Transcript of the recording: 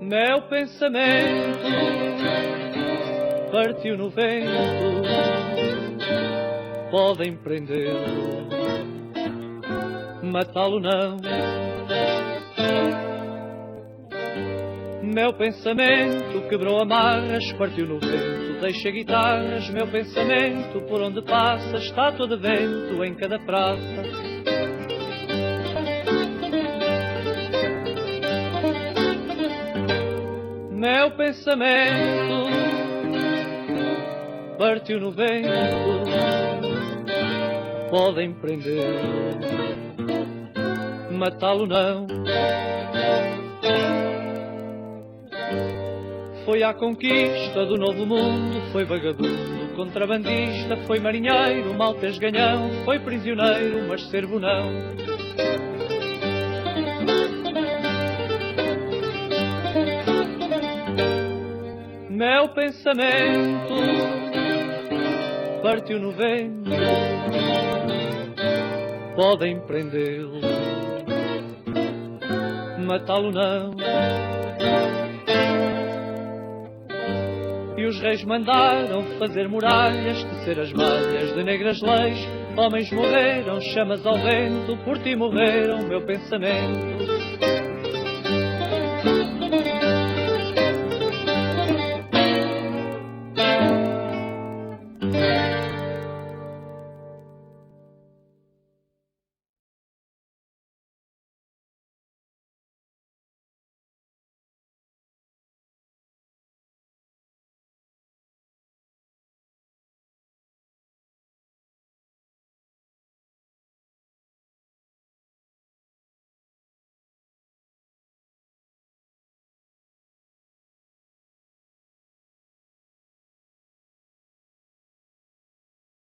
Meu pensamento partiu no vento, podem prendê-lo, matá-lo não. Meu pensamento quebrou amarras, partiu no vento, deixa guitarras. Meu pensamento por onde passa está todo vento em cada praça. Meu pensamento partiu no vento, podem prendê-lo, matá-lo não. Foi à conquista do novo mundo, foi vagabundo, contrabandista, foi marinheiro, maltês ganhão, foi prisioneiro, mas servo não. Meu pensamento partiu no vento, podem prendê-lo, matá-lo não. E os reis mandaram fazer muralhas, tecer as malhas de negras leis. Homens morreram, chamas ao vento, por ti morreram, meu pensamento.